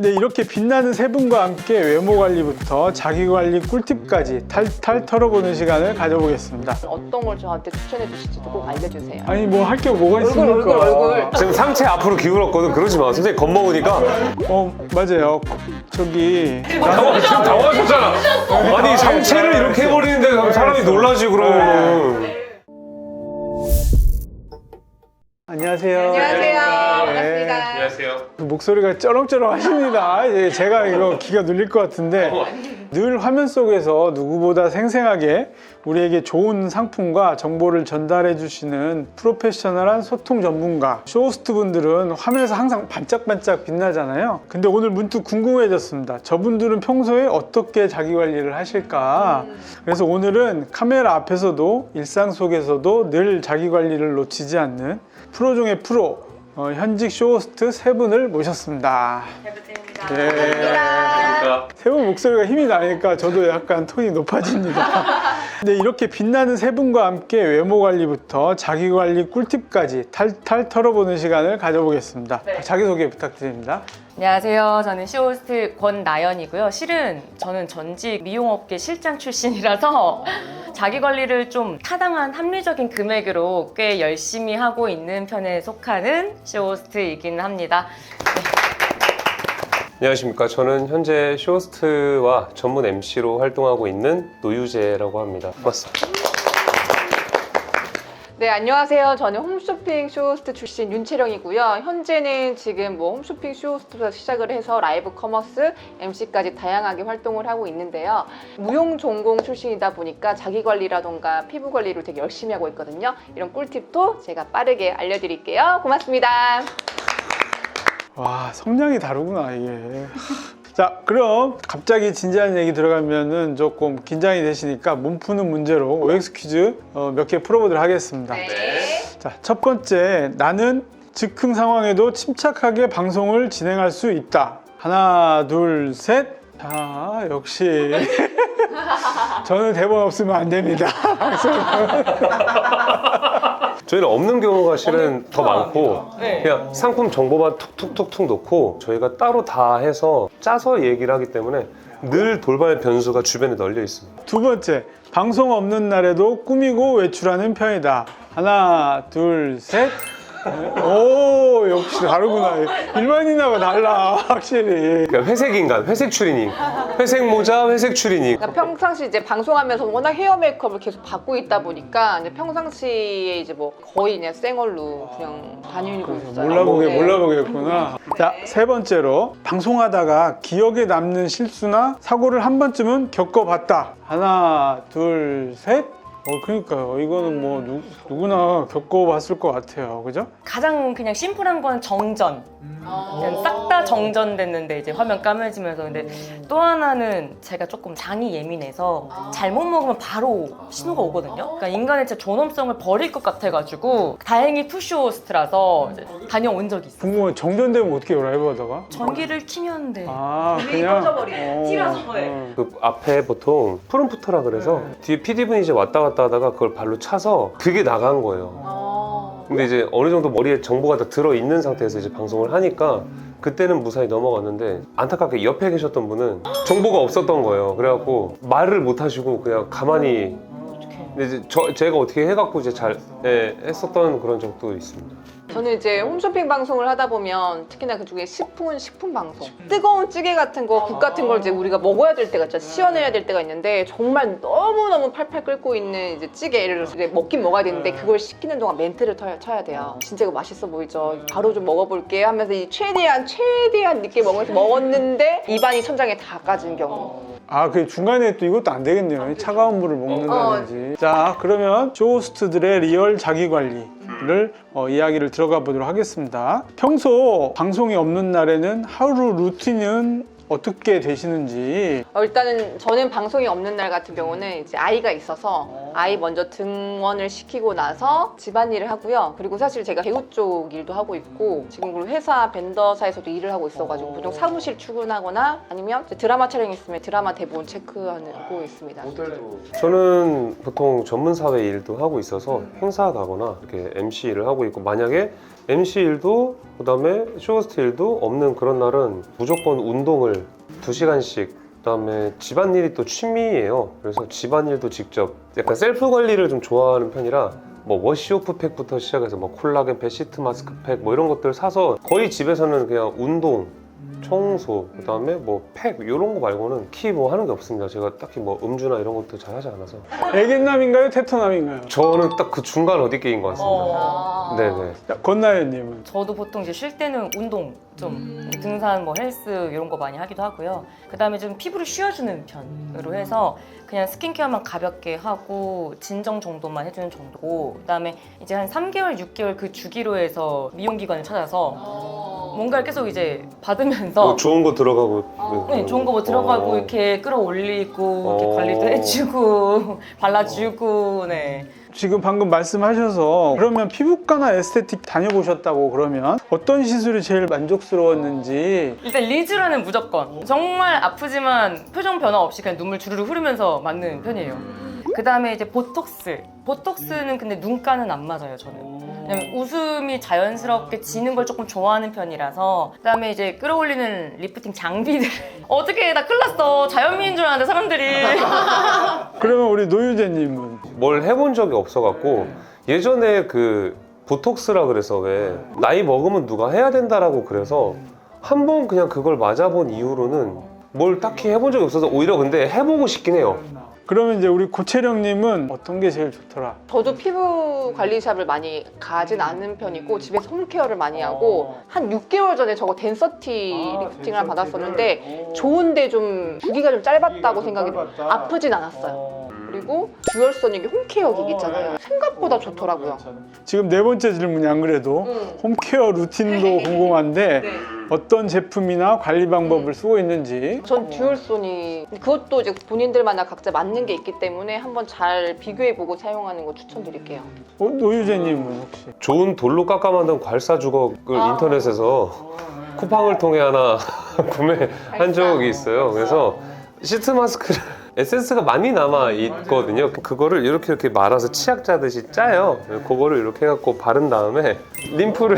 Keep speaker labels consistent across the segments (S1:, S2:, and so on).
S1: 네, 이렇게 빛나는 세 분과 함께 외모 관리부터 자기 관리 꿀팁까지 탈탈 털어보는 시간을 가져보겠습니다.
S2: 어떤 걸 저한테 추천해 주실지도 꼭 알려주세요.
S1: 아니 뭐 할 게 뭐가 있습니까?
S2: 얼굴.
S3: 지금 상체 앞으로 기울었거든. 그러지 마. 선생님 겁먹으니까.
S1: 맞아요. 저기
S3: 지금 당황하셨잖아. 아니 상체를 이렇게 해버리는데 사람이 놀라지 그럼.
S1: 안녕하세요.
S2: 안녕하세요.
S1: 네.
S2: 반갑습니다.
S3: 안녕하세요.
S1: 목소리가 쩌렁쩌렁 하십니다. 이제 제가 이거 기가 눌릴 것 같은데 늘 화면 속에서 누구보다 생생하게 우리에게 좋은 상품과 정보를 전달해 주시는 프로페셔널한 소통 전문가 쇼호스트 분들은 화면에서 항상 반짝반짝 빛나잖아요. 근데 오늘 문득 궁금해졌습니다. 저분들은 평소에 어떻게 자기 관리를 하실까? 그래서 오늘은 카메라 앞에서도 일상 속에서도 늘 자기 관리를 놓치지 않는 프로 중의 프로 현직 쇼호스트 세 분을 모셨습니다.
S2: 잘 부탁드립니다.
S1: 예.
S2: 반갑습니다.
S1: 세 분 목소리가 힘이 나니까 저도 약간 톤이 높아집니다. 근데 이렇게 빛나는 세 분과 함께 외모 관리부터 자기 관리 꿀팁까지 탈탈 털어보는 시간을 가져보겠습니다.
S2: 네.
S1: 자기소개 부탁드립니다.
S4: 안녕하세요. 저는 쇼호스트 권나연이고요. 실은 저는 전직 미용업계 실장 출신이라서 자기 관리를 좀 타당한 합리적인 금액으로 꽤 열심히 하고 있는 편에 속하는 쇼호스트이긴 합니다.
S3: 안녕하십니까. 저는 현재 쇼호스트와 전문 MC로 활동하고 있는 노유재라고 합니다. 반갑습니다.
S2: 네, 안녕하세요. 저는 홈쇼핑 쇼호스트 출신 윤채령이고요. 현재는 지금 홈쇼핑 쇼호스트부터 시작을 해서 라이브 커머스, MC까지 다양하게 활동을 하고 있는데요. 무용 전공 출신이다 보니까 자기 관리라던가 피부 관리를 되게 열심히 하고 있거든요. 이런 꿀팁도 제가 빠르게 알려드릴게요. 고맙습니다.
S1: 와, 성량이 다르구나 이게. 자, 그럼 갑자기 진지한 얘기 들어가면은 조금 긴장이 되시니까 몸 푸는 문제로 OX 퀴즈 몇 개 풀어보도록 하겠습니다. 자, 첫 번째, 나는 즉흥 상황에도 침착하게 방송을 진행할 수 있다. 하나, 둘, 셋. 자, 역시 저는 대본 없으면 안 됩니다.
S3: 저희는 없는 경우가 실은 더 많고
S4: 네.
S3: 그냥 상품 정보만 툭툭툭툭 놓고 저희가 따로 다 해서 짜서 얘기를 하기 때문에 늘 돌발 변수가 주변에 널려 있습니다.
S1: 두 번째, 방송 없는 날에도 꾸미고 외출하는 편이다. 하나, 둘, 셋. 오, 역시 다르구나. 일반인하고 달라, 확실히.
S3: 그러니까 회색 인간, 회색 추리닝, 회색 모자, 회색 추리닝.
S2: 그러니까 평상시 이제 방송하면서 워낙 헤어 메이크업을 계속 받고 있다 보니까 이제 평상시에 이제 뭐 거의 그냥 생얼로 그냥 다니고 있어요. 네.
S1: 몰라보겠구나. 자, 세 번째로, 방송하다가 기억에 남는 실수나 사고를 한 번쯤은 겪어봤다. 하나, 둘, 셋. 그러니까요. 이거는 뭐 누구나 겪어봤을 것 같아요. 그죠?
S4: 가장 그냥 심플한 건 정전. 그냥 싹 다 정전됐는데 이제 화면 까매지면서. 근데 또 하나는 제가 조금 장이 예민해서 잘못 먹으면 바로 신호가 오거든요. 그러니까 인간의 제 존엄성을 버릴 것 같아가지고 다행히 푸쇼호스트라서 다녀온 적이 있어요.
S1: 궁금해. 정전되면 어떻게 해요, 라이브 하다가?
S4: 전기를 키면 돼.
S1: 그냥
S4: 튀라서
S3: 그 앞에 보통 프롬프터라 그래서 뒤에 PD분이 이제 왔다 갔다 하다가 그걸 발로 차서 그게 나간 거예요. 근데 이제 어느 정도 머리에 정보가 다 들어있는 상태에서 이제 방송을 하니까 그때는 무사히 넘어갔는데 안타깝게 옆에 계셨던 분은 정보가 없었던 거예요. 그래갖고 말을 못 하시고 그냥 가만히 근데 이제 제가 어떻게 해갖고 이제 잘 했었던 그런 적도 있습니다.
S2: 저는 이제 홈쇼핑 방송을 하다 보면 특히나 그 중에 식품 방송 뜨거운 찌개 같은 거 국 같은 걸 이제 우리가 먹어야 될 때가 있죠. 시원해야 될 때가 있는데 정말 너무너무 팔팔 끓고 있는 이제 찌개를 이제 먹긴 먹어야 되는데 그걸 식히는 동안 멘트를 쳐야 돼요. 진짜 이거 맛있어 보이죠? 바로 좀 먹어볼게요 하면서 이 최대한 늦게 먹었는데 입안이 천장에 다 까진 경우.
S1: 그 중간에 또 이것도 안 되겠네요. 차가운 물을 먹는다든지. 자, 그러면 쇼호스트들의 리얼 자기 관리를 이야기를 들어가 보도록 하겠습니다. 평소 방송이 없는 날에는 하루 루틴은 어떻게 되시는지.
S2: 일단은 저는 방송이 없는 날 같은 경우는 이제 아이가 있어서 아이 먼저 등원을 시키고 나서 집안일을 하고요. 그리고 사실 제가 배우 쪽 일도 하고 있고 지금 그리고 회사 벤더사에서도 일을 하고 있어가지고 보통 사무실 출근하거나 아니면 이제 드라마 촬영 있으면 드라마 대본 체크하고 있습니다.
S3: 저는 보통 전문사회 일도 하고 있어서 행사 가거나 이렇게 MC 일을 하고 있고, 만약에 MC 일도 그다음에 쇼호스트 일도 없는 그런 날은 무조건 운동을 2시간씩, 그다음에 집안일이 또 취미예요. 그래서 집안일도 직접 약간 셀프 관리를 좀 좋아하는 편이라 뭐 워시오프 팩부터 시작해서 뭐 콜라겐 팩, 시트 마스크 팩 뭐 이런 것들 사서 거의 집에서는 그냥 운동, 청소, 그다음에 뭐 팩 이런 거 말고는 키 뭐 하는 게 없습니다. 제가 딱히 뭐 음주나 이런 것도 잘 하지 않아서.
S1: 애견남인가요? 테토남인가요?
S3: 저는 딱 그 중간 어디 게인 것 같습니다.
S2: 아.
S3: 네네.
S1: 자, 건나연님은?
S4: 저도 보통 이제 쉴 때는 운동 좀 등산 뭐 헬스 이런 거 많이 하기도 하고요. 그다음에 좀 피부를 쉬어주는 편으로 해서 그냥 스킨케어만 가볍게 하고 진정 정도만 해주는 정도고, 그다음에 이제 한 3개월, 6개월 그 주기로 해서 미용기관을 찾아서 뭔가를 계속 이제 받으면서
S3: 뭐 좋은 거 들어가고.
S4: 네, 좋은 거 뭐 들어가고 이렇게 끌어올리고 이렇게 관리도 해주고 발라주고. 네.
S1: 지금 방금 말씀하셔서 그러면 피부과나 에스테틱 다녀보셨다고 그러면 어떤 시술이 제일 만족스러웠는지.
S4: 일단 리쥬라는 무조건 정말 아프지만 표정 변화 없이 그냥 눈물 주르르 흐르면서 맞는 편이에요. 그 다음에 이제 보톡스는 근데 눈가는 안 맞아요, 저는. 왜냐면 웃음이 자연스럽게 지는 걸 조금 좋아하는 편이라서. 그 다음에 이제 끌어올리는 리프팅 장비들 어떻게 나 큰일 났어, 자연미인 줄 알았는데 사람들이.
S1: 그러면 우리 노유재님은?
S3: 뭘 해본 적이 없어갖고, 예전에 그 보톡스라 그래서 왜 나이 먹으면 누가 해야 된다라고 그래서 한 번 그냥 그걸 맞아본 이후로는 뭘 딱히 해본 적이 없어서 오히려 근데 해보고 싶긴 해요.
S1: 그러면 이제 우리 고채령님은 어떤 게 제일 좋더라?
S2: 저도 피부 관리샵을 많이 가진 않는 편이고 집에서 홈케어를 많이 하고 한 6개월 전에 저거 덴서티 리프팅을 받았었는데 좋은데 좀 주기가 좀 짧았다고 생각이 아프진 않았어요. 그리고 듀얼선 이게 홈케어 기기 있잖아요. 생각보다 좋더라고요.
S1: 지금 네 번째 질문이 안 그래도 홈케어 루틴도 궁금한데 어떤 제품이나 관리 방법을 쓰고 있는지.
S2: 전 듀얼손이 그것도 이제 본인들마다 각자 맞는 게 있기 때문에 한번 잘 비교해보고 사용하는 거 추천드릴게요.
S1: 노유재님은 혹시?
S3: 좋은 돌로 깎아 만든 괄사 주걱을 인터넷에서 쿠팡을 통해 하나 구매한 적이 있어요. 그래서 시트 마스크를 에센스가 많이 남아 있거든요. 그거를 이렇게 말아서 치약 짜듯이 짜요. 그거를 이렇게 해갖고 바른 다음에 림프를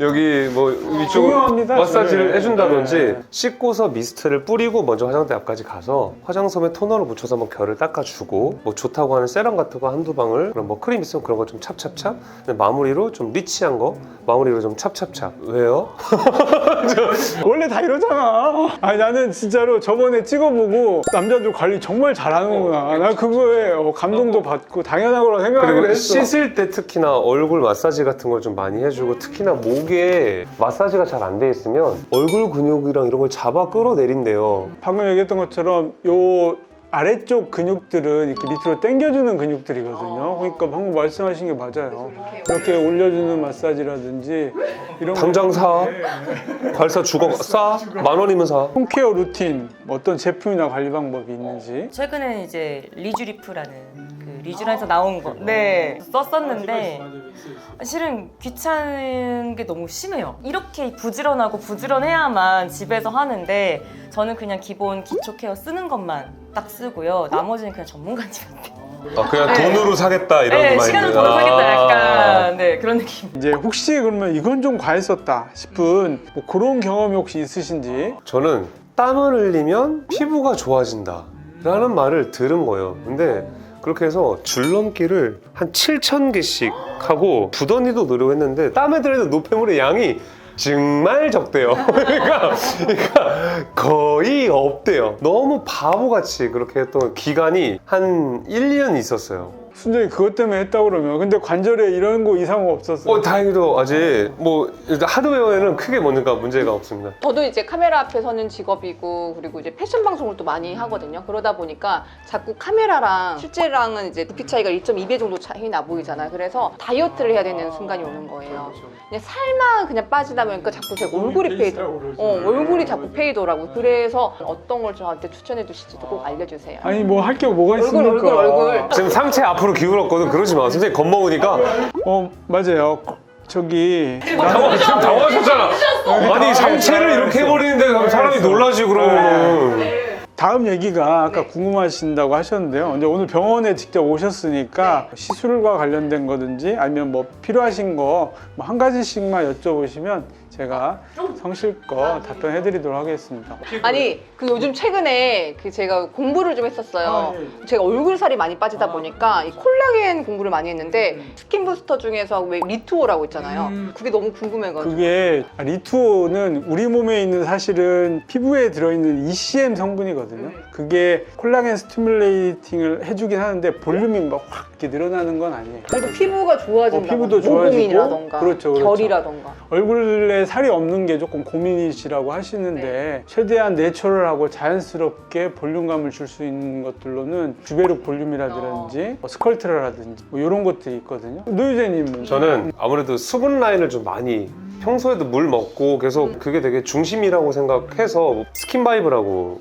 S3: 여기 뭐 위쪽으로
S1: 중요합니다.
S3: 마사지를
S1: 네.
S3: 해준다든지,
S1: 네.
S3: 씻고서 미스트를 뿌리고 먼저 화장대 앞까지 가서 화장솜에 토너를 묻혀서 한번 결을 닦아주고, 뭐 좋다고 하는 세럼 같은 거 한두 방울, 그럼 뭐 크림 있으면 그런 거 좀 찹찹찹, 마무리로 좀 리치한 거 마무리로 좀 찹찹찹. 왜요?
S1: 원래 다 이러잖아. 아니 나는 진짜로 저번에 찍어보고 남자들 관리 정말 잘하는구나. 나 그거에 감동도 받고 당연하구나 생각을
S3: 그리고
S1: 했어.
S3: 씻을 때 특히나 얼굴 마사지 같은 걸 좀 많이 해주고, 특히나 목에 마사지가 잘 안 돼 있으면 얼굴 근육이랑 이런 걸 잡아 끌어내린대요.
S1: 방금 얘기했던 것처럼 요 아래쪽 근육들은 이렇게 밑으로 당겨주는 근육들이거든요. 그러니까 방금 말씀하신 게 맞아요. 이렇게 올려주는 마사지라든지 이런
S3: 당장 사. 괄사 주걱 싸. 10,000원이면 사.
S1: 홈케어 루틴 어떤 제품이나 관리 방법이 있는지.
S4: 최근에는 이제 리쥬리프라는 그 리쥬란에서 나온 거 썼었는데 실은 귀찮은 게 너무 심해요. 이렇게 부지런하고 부지런해야만 집에서 하는데 저는 그냥 기본 기초 케어 쓰는 것만 딱 쓰고요. 나머지는 그냥 전문가님한테.
S3: 그냥
S4: 네.
S3: 돈으로 사겠다 이런
S4: 네,
S3: 마인드.
S4: 시간을 더 사겠다 약간 네 그런 느낌.
S1: 이제 혹시 그러면 이건 좀 과했었다 싶은 뭐 그런 경험이 혹시 있으신지.
S3: 저는 땀을 흘리면 피부가 좋아진다 라는 말을 들은 거예요. 근데 그렇게 해서 줄넘기를 한 7,000개씩 하고 부더니도 노력했는데 땀에 들어있는 노폐물의 양이 정말 적대요. 그러니까 거의 없대요. 너무 바보같이 그렇게 했던 기간이 한 1, 2년 있었어요.
S1: 순전히 그것 때문에 했다고 그러면 근데 관절에 이런 거 이상 없었어요.
S3: 다행히도 아직 뭐 일단 하드웨어에는 크게 뭔가 문제가 없습니다.
S2: 저도 이제 카메라 앞에 서는 직업이고 그리고 이제 패션 방송을 또 많이 하거든요. 그러다 보니까 자꾸 카메라랑 실제랑은 이제 부피 차이가 1.2배 정도 차이 나 보이잖아요. 그래서 다이어트를 해야 되는 순간이 오는 거예요. 그냥 살만 그냥 빠지다 보니까 자꾸 제 얼굴이 페이더라고요. 얼굴이 자꾸 페이더라고요. 그래서 어떤 걸 저한테 추천해 주실지도 꼭 알려주세요.
S1: 아니 뭐 할 게 뭐가 있습니까?
S2: 얼굴.
S3: 지금 상체 앞으로 기울었거든. 그러지 마. 선생님 겁먹으니까.
S1: 맞아요. 저기
S3: 지금 당황하셨잖아. 아니 상체를 이렇게 해버리는데 사람이 놀라지 그러면은.
S1: 다음 얘기가 아까 궁금하신다고 하셨는데요. 이제 오늘 병원에 직접 오셨으니까 시술과 관련된 거든지 아니면 뭐 필요하신 거 뭐 한 가지씩만 여쭤보시면 제가 성실껏 답변해드리도록 하겠습니다.
S2: 아니 그 요즘 최근에 그 제가 공부를 좀 했었어요. 제가 얼굴 살이 많이 빠지다 보니까 이 콜라겐 공부를 많이 했는데 스킨 부스터 중에서 왜 리투오라고 있잖아요. 그게 너무 궁금해가지고.
S1: 그게 리투오는 우리 몸에 있는 사실은 피부에 들어있는 ECM 성분이거든요. 그게 콜라겐 스티뮬레이팅을 해주긴 하는데 볼륨이 막 확 이렇게 늘어나는 건 아니에요.
S2: 그래도 피부가 좋아진다.
S1: 피부도 좋아지고
S2: 모공이라던가
S1: 그렇죠.
S2: 결이라던가.
S1: 얼굴에 살이 없는 게 조금 고민이시라고 하시는데 최대한 내추럴하고 자연스럽게 볼륨감을 줄 수 있는 것들로는 주베르 볼륨이라든지 스컬트라라든지 뭐 이런 것들이 있거든요. 노유재님은?
S3: 저는 아무래도 수분 라인을 좀 많이 평소에도 물 먹고 계속 그게 되게 중심이라고 생각해서 스킨바이브라고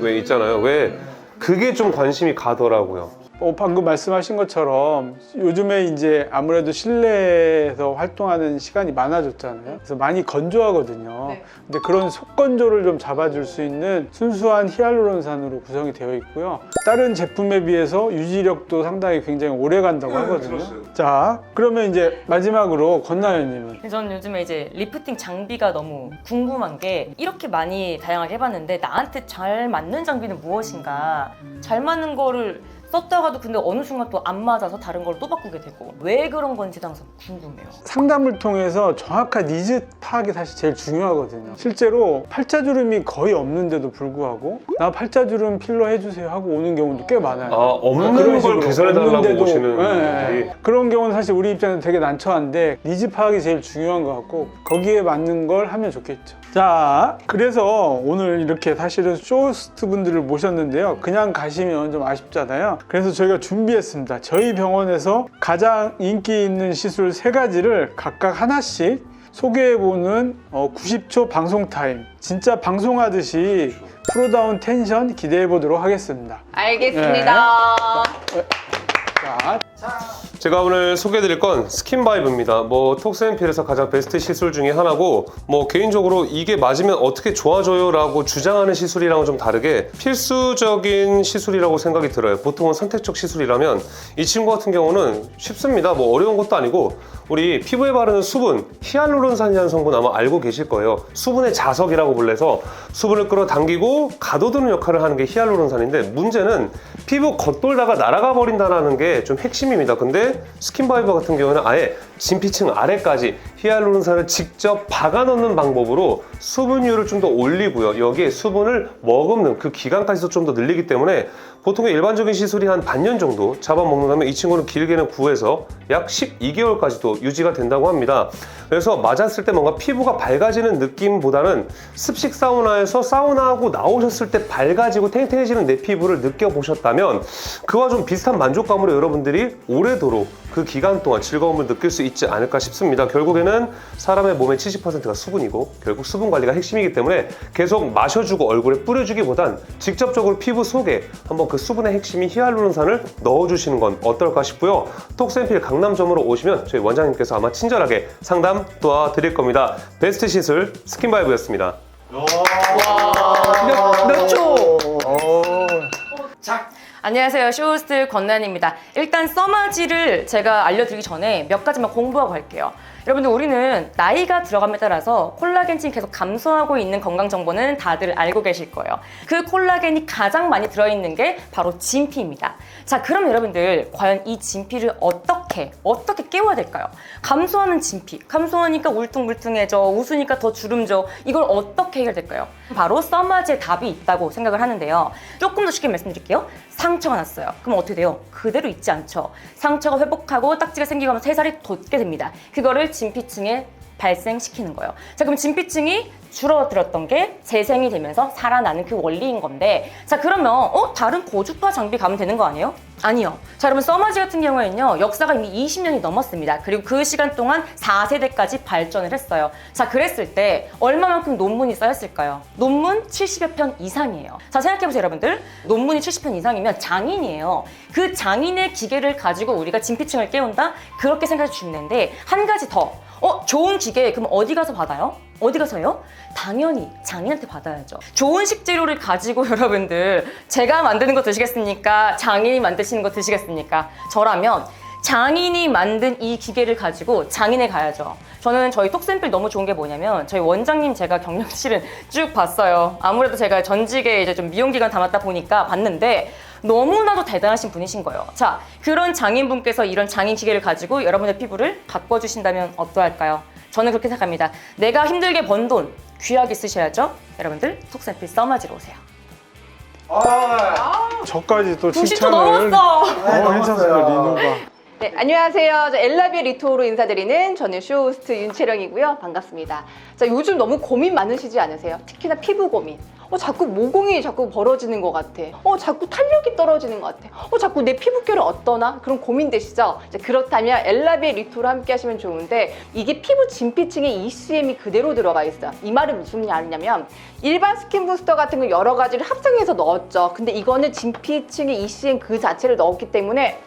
S3: 왜 있잖아요. 왜 그게 좀 관심이 가더라고요.
S1: 방금 말씀하신 것처럼 요즘에 이제 아무래도 실내에서 활동하는 시간이 많아졌잖아요. 그래서 많이 건조하거든요.
S2: 네.
S1: 근데 그런 속건조를 좀 잡아줄 수 있는 순수한 히알루론산으로 구성이 되어 있고요. 다른 제품에 비해서 유지력도 상당히 굉장히 오래 간다고 하거든요. 자, 그러면 이제 마지막으로 권나연님은?
S4: 저는 요즘에 이제 리프팅 장비가 너무 궁금한 게 이렇게 많이 다양하게 해봤는데 나한테 잘 맞는 장비는 무엇인가, 잘 맞는 거를 썼다가도 근데 어느 순간 또 안 맞아서 다른 걸 또 바꾸게 되고 왜 그런 건지도 항상 궁금해요.
S1: 상담을 통해서 정확한 니즈 파악이 사실 제일 중요하거든요. 실제로 팔자주름이 거의 없는데도 불구하고 나 팔자주름 필러 해주세요 하고 오는 경우도 꽤 많아요.
S3: 없는
S1: 그런
S3: 걸
S1: 식으로.
S3: 개선해달라고
S1: 없는데도,
S3: 오시는
S1: 네.
S3: 분들이.
S1: 그런 경우는 사실 우리 입장에서 되게 난처한데 니즈 파악이 제일 중요한 것 같고 거기에 맞는 걸 하면 좋겠죠. 자, 그래서 오늘 이렇게 사실은 쇼호스트 분들을 모셨는데요. 그냥 가시면 좀 아쉽잖아요. 그래서 저희가 준비했습니다. 저희 병원에서 가장 인기 있는 시술 3가지를 각각 하나씩 소개해보는 90초 방송 타임. 진짜 방송하듯이 프로다운 텐션 기대해보도록 하겠습니다.
S2: 알겠습니다.
S1: 자,
S3: 제가 오늘 소개해드릴 건 스킨바이브입니다. 뭐 톡스앤필에서 가장 베스트 시술 중에 하나고 뭐 개인적으로 이게 맞으면 어떻게 좋아져요 라고 주장하는 시술이랑은 좀 다르게 필수적인 시술이라고 생각이 들어요. 보통은 선택적 시술이라면 이 친구 같은 경우는 쉽습니다. 뭐 어려운 것도 아니고 우리 피부에 바르는 수분, 히알루론산이라는 성분 아마 알고 계실 거예요. 수분의 자석이라고 불려서 수분을 끌어당기고 가둬두는 역할을 하는 게 히알루론산인데 문제는 피부 겉돌다가 날아가 버린다는 게 좀 핵심입니다. 근데 스킨바이버 같은 경우는 아예 진피층 아래까지 히알루론산을 직접 박아 넣는 방법으로 수분율을 좀 더 올리고요. 여기에 수분을 머금는 그 기간까지도 좀 더 늘리기 때문에 보통의 일반적인 시술이 한 반년 정도 잡아먹는다면 이 친구는 길게는 9에서 약 12개월까지도 유지가 된다고 합니다. 그래서 맞았을 때 뭔가 피부가 밝아지는 느낌보다는 습식 사우나에서 사우나하고 나오셨을 때 밝아지고 탱탱해지는 내 피부를 느껴보셨다면 그와 좀 비슷한 만족감으로 여러분들이 오래도록 그 기간 동안 즐거움을 느낄 수 있지 않을까 싶습니다. 결국에는 사람의 몸의 70%가 수분이고 결국 수분 관리가 핵심이기 때문에 계속 마셔주고 얼굴에 뿌려주기보단 직접적으로 피부 속에 한번 그 수분의 핵심인 히알루론산을 넣어주시는 건 어떨까 싶고요. 톡스앤필 강남점으로 오시면 저희 원장님께서 아마 친절하게 상담 도와드릴 겁니다. 베스트 시술 스킨바이브였습니다.
S4: 몇 초? 안녕하세요. 쇼호스트 권나연입니다. 일단 써마지를 제가 알려드리기 전에 몇 가지만 공부하고 갈게요. 여러분들 우리는 나이가 들어감에 따라서 콜라겐층이 계속 감소하고 있는 건강 정보는 다들 알고 계실 거예요. 그 콜라겐이 가장 많이 들어있는 게 바로 진피입니다. 자, 그럼 여러분들 과연 이 진피를 어떻게 어떻게 깨워야 될까요? 감소하는 진피, 감소하니까 울퉁불퉁해져, 웃으니까 더 주름져. 이걸 어떻게 해결될까요? 바로 써마지의 답이 있다고 생각을 하는데요. 조금 더 쉽게 말씀드릴게요. 상처가 났어요. 그럼 어떻게 돼요? 그대로 있지 않죠. 상처가 회복하고 딱지가 생기고 하면 새살이 돋게 됩니다. 그거를 진피층에 발생시키는 거예요. 자, 그럼 진피층이 줄어들었던 게 재생이 되면서 살아나는 그 원리인 건데, 자, 그러면 다른 고주파 장비 가면 되는 거 아니에요? 아니요. 자, 여러분 써마지 같은 경우에는요, 역사가 이미 20년이 넘었습니다. 그리고 그 시간 동안 4세대까지 발전을 했어요. 자, 그랬을 때 얼마만큼 논문이 쌓였을까요? 논문 70여 편 이상이에요. 자, 생각해보세요, 여러분들. 논문이 70편 이상이면 장인이에요. 그 장인의 기계를 가지고 우리가 진피층을 깨운다? 그렇게 생각해 주시면 되는데, 한 가지 더. 좋은 기계, 그럼 어디 가서 받아요? 어디 가서요? 당연히 장인한테 받아야죠. 좋은 식재료를 가지고 여러분들, 제가 만드는 거 드시겠습니까? 장인이 만드시는 거 드시겠습니까? 저라면 장인이 만든 이 기계를 가지고 장인에 가야죠. 저는 저희 톡샘플 너무 좋은 게 뭐냐면, 저희 원장님 제가 경력실은 쭉 봤어요. 아무래도 제가 전직에 이제 좀 미용기간 담았다 보니까 봤는데, 너무나도 대단하신 분이신 거예요. 자, 그런 장인분께서 이런 장인 기계를 가지고 여러분의 피부를 바꿔주신다면 어떠할까요? 저는 그렇게 생각합니다. 내가 힘들게 번 돈 귀하게 쓰셔야죠. 여러분들 톡샘플 써마지로 오세요.
S1: 저까지 또
S4: 90초
S1: 칭찬을.
S4: 넘었어.
S1: 괜찮습니다, 리노가.
S2: 네, 안녕하세요. 저 엘라비의 리토로 인사드리는 저는 쇼호스트 윤채령이고요. 반갑습니다. 자, 요즘 너무 고민 많으시지 않으세요? 특히나 피부 고민. 자꾸 모공이 자꾸 벌어지는 것 같아. 자꾸 탄력이 떨어지는 것 같아. 자꾸 내 피부결은 어떠나? 그런 고민되시죠? 자, 그렇다면 엘라비의 리토로 함께 하시면 좋은데, 이게 피부 진피층에 ECM이 그대로 들어가 있어요. 이 말은 무슨 말이냐면, 일반 스킨 부스터 같은 거 여러 가지를 합성해서 넣었죠. 근데 이거는 진피층에 ECM 그 자체를 넣었기 때문에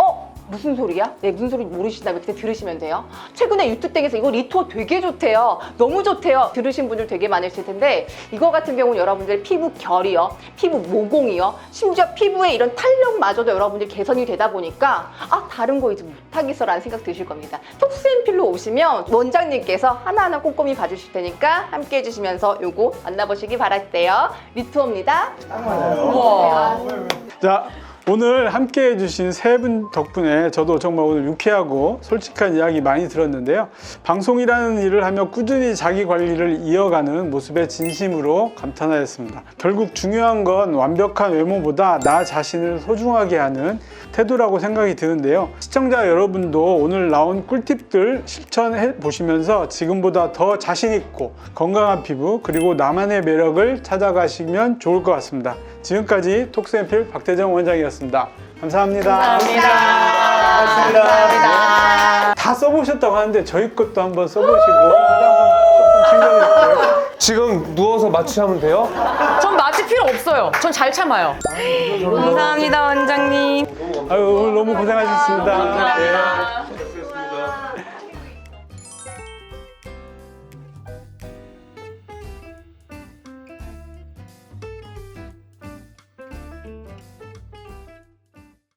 S2: 무슨 소리야? 네, 무슨 소리 모르시다면 그때 들으시면 돼요. 최근에 유튜땡에서 이거 리토어 되게 좋대요. 너무 좋대요. 들으신 분들 되게 많으실 텐데, 이거 같은 경우는 여러분들 피부 결이요, 피부 모공이요, 심지어 피부의 이런 탄력마저도 여러분들 개선이 되다 보니까 다른 거 이제 못하겠어라는 생각 드실 겁니다. 톡스앤필로 오시면 원장님께서 하나하나 꼼꼼히 봐주실 테니까 함께 해주시면서 요거 만나보시기 바랄게요. 리토어입니다. 우와.
S1: 자, 오늘 함께 해주신 세 분 덕분에 저도 정말 오늘 유쾌하고 솔직한 이야기 많이 들었는데요. 방송이라는 일을 하며 꾸준히 자기 관리를 이어가는 모습에 진심으로 감탄하였습니다. 결국 중요한 건 완벽한 외모보다 나 자신을 소중하게 하는 태도라고 생각이 드는데요. 시청자 여러분도 오늘 나온 꿀팁들 실천해 보시면서 지금보다 더 자신 있고 건강한 피부, 그리고 나만의 매력을 찾아가시면 좋을 것 같습니다. 지금까지 톡스앤필 박대정 원장이었습니다. 감사합니다.
S2: 감사합니다.
S1: 다 써보셨다고 하는데 저희 것도 한번 써보시고 조금 챙겨주세요.
S3: 지금 누워서 마취하면 돼요?
S4: 전 마취 필요 없어요. 전 잘 참아요. 감사합니다, 원장님.
S1: 아유, 오늘 너무 고생하셨습니다. 네.